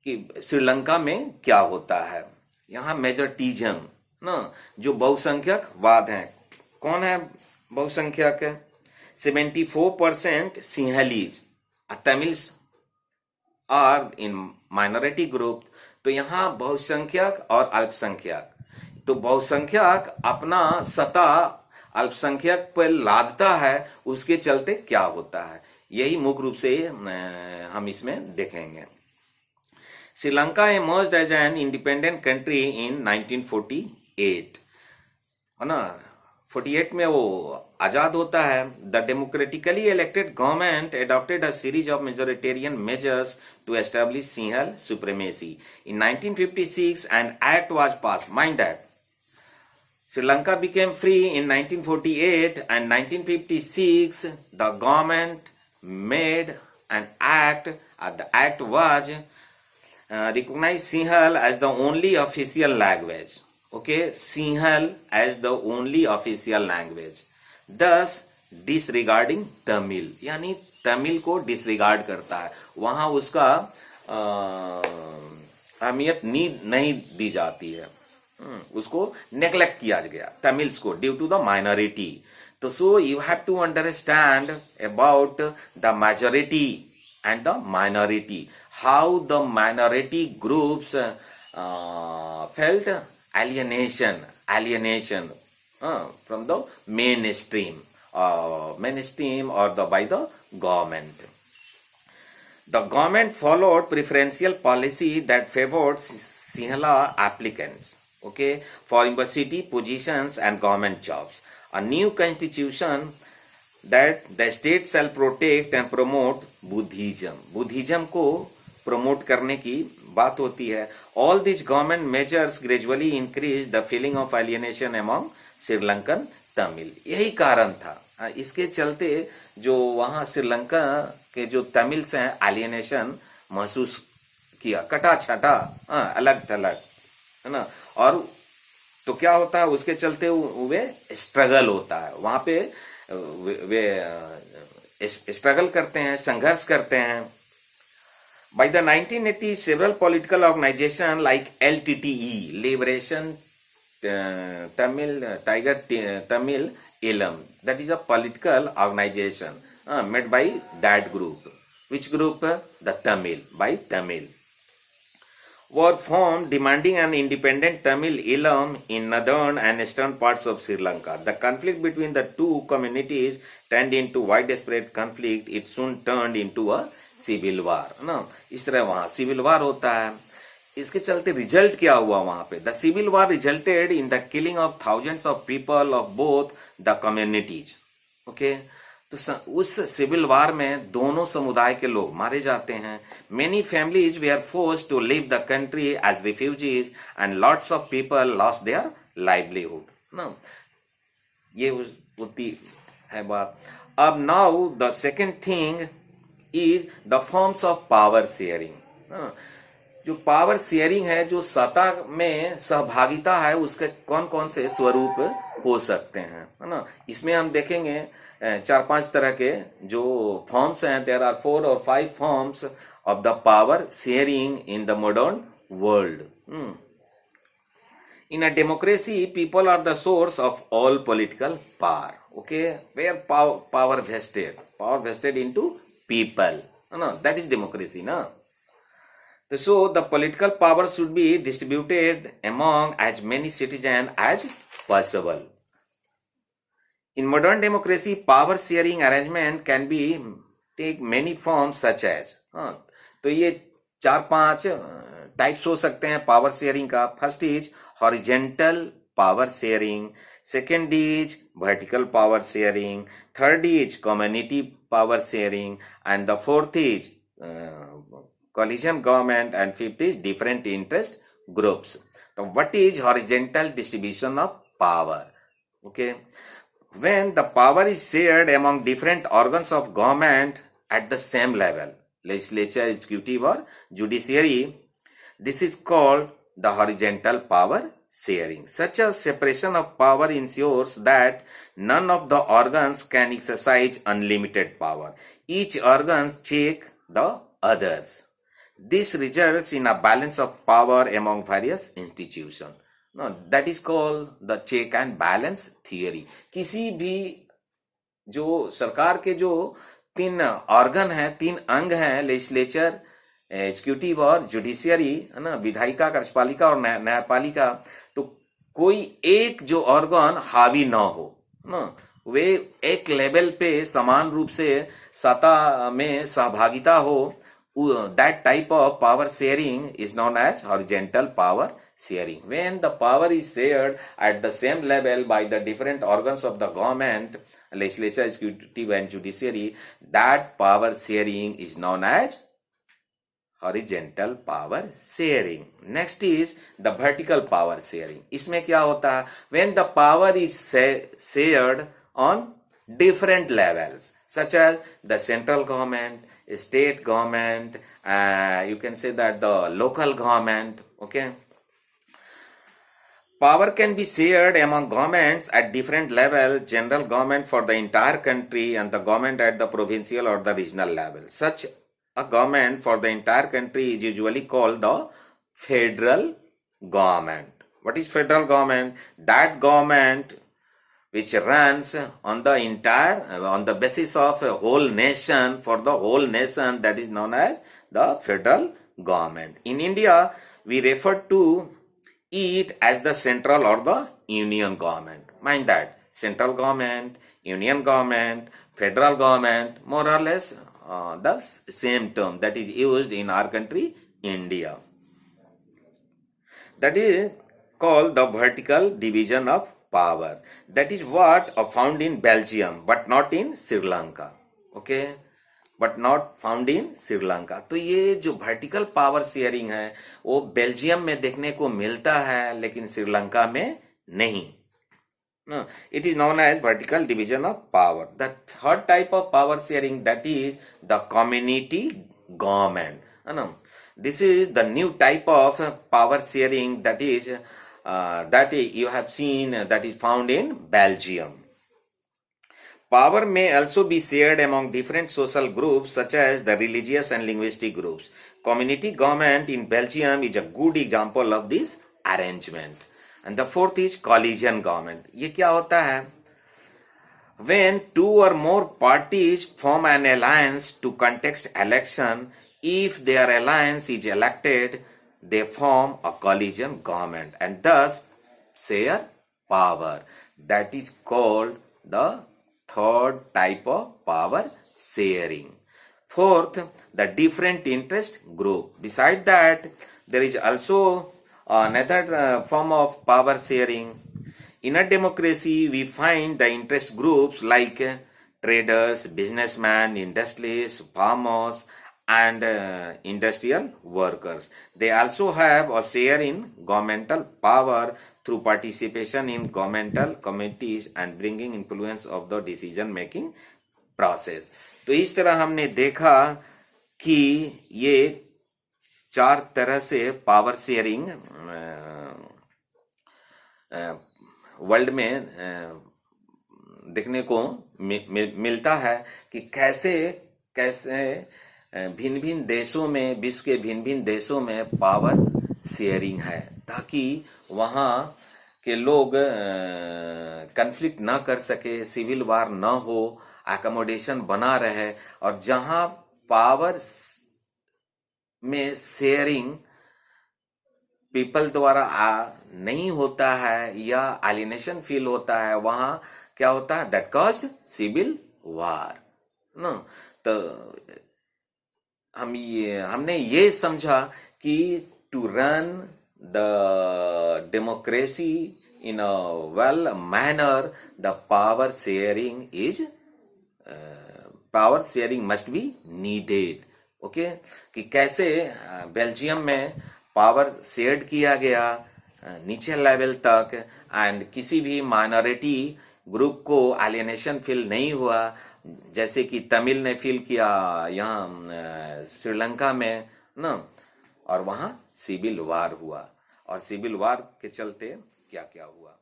कि श्रीलंका में क्या होता है। यहाँ मेजोरिटिज्म ना, जो बहुसंख्यकवाद है। कौन है बहुसंख्यक? 74% Sinhalese, Tamils are in minority group. तो यहाँ बहुसंख्यक और अल्पसंख्यक, तो बहुसंख्यक अपना सत्ता अल्पसंख्यक पर लादता है, उसके चलते क्या होता है, यही मुख्य रूप से हम इसमें देखेंगे। Sri Lanka emerged as an independent country in 1948, है ना। 48 में वो आजाद होता है। The democratically elected government adopted a series of majoritarian measures to establish Sinhal supremacy. In 1956, an act was passed. Mind that Sri Lanka became free in 1948, and 1956 the government made an act. The act was recognize Sinhal as the only official language. Okay, Sinhal as the only official language. Thus disregarding Tamil, यानी तमिल को disregard करता है, वहां उसका अहमियत नहीं दी जाती है, उसको नेग्लेक्ट किया गया तमिल्स को ड्यू टू द माइनॉरिटी। तो so you have to understand about the majority and the minority, how the minority groups felt alienation from the mainstream or by the government. The government followed preferential policy that favored Sinhala applicants, okay, for university positions and government jobs. A new constitution that the state shall protect and promote Buddhism को promote करने की बात होती है। All this government measures gradually increase the feeling of alienation among Sri Lankan Tamil. यही कारण था, इसके चलते जो वहां श्रीलंका के जो तमिल्स हैं एलियनेशन महसूस किया, कटा छटा, अलग थलग, है ना। और तो क्या होता है, उसके चलते वे स्ट्रगल होता है, वहां पे वे स्ट्रगल करते हैं, संघर्ष करते हैं। By the 1980s, several political organizations like LTTE, Liberation Tamil Elam, that is a political organization made by that group. Which group? The Tamil, by Tamil. Were formed demanding an independent Tamil Elam in northern and eastern parts of Sri Lanka. The conflict between the two communities turned into widespread conflict. It soon turned into a civil war. ना, इस तरह वहां civil वार होता है। इसके चलते result क्या हुआ वहां पे? The civil war resulted in the killing of thousands of people of both the communities. Okay, तो उस सिविल वार में दोनों समुदाय के लोग मारे जाते हैं। Many families they are forced to leave the country as refugees and lots of people lost their livelihood ना, ये होती है बात। अब now the second thing is the forms of power sharing. जो पावर शेयरिंग है, जो सत्ता में सहभागिता है, उसके कौन कौन से स्वरूप हो सकते हैं, है ना। इसमें हम देखेंगे 4-5 तरह के जो फॉर्म्स हैं। There are 4 or 5 forms of the power sharing in the modern world. In a democracy people are the source of all political power. Okay, where power vested into people, ना, दैट इज डेमोक्रेसी ना। So the political power should be distributed among as many citizens as possible. In modern democracy, power sharing arrangement can be take many forms such as, तो ये 4-5 types हो सकते हैं power sharing का। First is horizontal power sharing, second is vertical power sharing, third is community power sharing, and the fourth is coalition government, and fifth is different interest groups. So what is horizontal distribution of power? Okay, when the power is shared among different organs of government at the same level, legislature, executive or judiciary, this is called the horizontal power sharing. Such a separation of power ensures that none of the organs can exercise unlimited power. Each organ check the others. This results in a balance of power among various institutions. No, that is called the check and balance theory. किसी भी जो सरकार के जो तीन organ हैं, तीन अंग हैं, लेजिस्लेचर, एग्जीक्यूटिव और जुडिशियरी, है ना, विधायिका, कार्यपालिका और न्यायपालिका, तो कोई एक जो ऑर्गन हावी ना हो ना, वे एक लेवल पे समान रूप से सत्ता में सहभागिता हो, that type of power sharing is known as horizontal power sharing. When the power is shared at the same level by the different organs of the government, legislature, executive and judiciary, that power sharing is known as horizontal power sharing. Next is the vertical power sharing. इसमें क्या होता है? When the power is shared on different levels, such as the central government, state government, you can say that the local government, okay. Power can be shared among governments at different levels, general government for the entire country and the government at the provincial or the regional level. Such a government for the entire country is usually called the federal government. What is federal government? That government which runs on the basis of a whole nation, for the whole nation, that is known as the federal government. In India, we refer to it as the central or the union government. Mind that, central government, union government, federal government, more or less the same term that is used in our country, India. That is called the vertical division of power. That is what found in Belgium, but not in Sri Lanka. Okay, but not found in Sri Lanka. तो ये जो vertical power sharing है, वो Belgium में देखने को मिलता है, लेकिन श्रीलंका में नहीं. No, it is known as vertical division of power. The third type of power sharing, that is the community government. No, this is the new type of power sharing that is that you have seen, that is found in Belgium. Power may also be shared among different social groups such as the religious and linguistic groups. Community government in Belgium is a good example of this arrangement. And the fourth is coalition government. ये क्या होता है? When two or more parties form an alliance to contest election, if their alliance is elected, they form a coalition government and thus share power. That is called the third type of power sharing. Fourth, the different interest group. Besides that, there is also another form of power sharing. In a democracy, we find the interest groups like traders, businessmen, industrialists, farmers, and industrial workers. They also have a share in governmental power through participation in governmental committees and bringing influence of the decision making process. तो इस तरह हमने देखा कि ये चार तरह से पावर शेयरिंग वर्ल्ड में देखने को मिलता है कि कैसे भिन्न भिन्न देशों में, विश्व के भिन्न भिन्न देशों में पावर शेयरिंग है, ताकि वहाँ के लोग कन्फ्लिक्ट ना कर सके, सिविल वार ना हो, अकोमोडेशन बना रहे. और जहाँ पावर में शेयरिंग पीपल द्वारा नहीं होता है या एलिनेशन फील होता है, वहाँ क्या होता है? That caused civil war. No, तो हमने ये समझा कि to run the democracy in a well manner, the power sharing must be needed. Okay, कि कैसे बेल्जियम में पावर शेयर्ड किया गया नीचे लेवल तक, एंड किसी भी माइनॉरिटी ग्रुप को एलियनेशन फील नहीं हुआ, जैसे कि तमिल ने फील किया यहाँ श्रीलंका में ना, और वहाँ सिविल वार हुआ. और सिविल वार के चलते क्या क्या हुआ.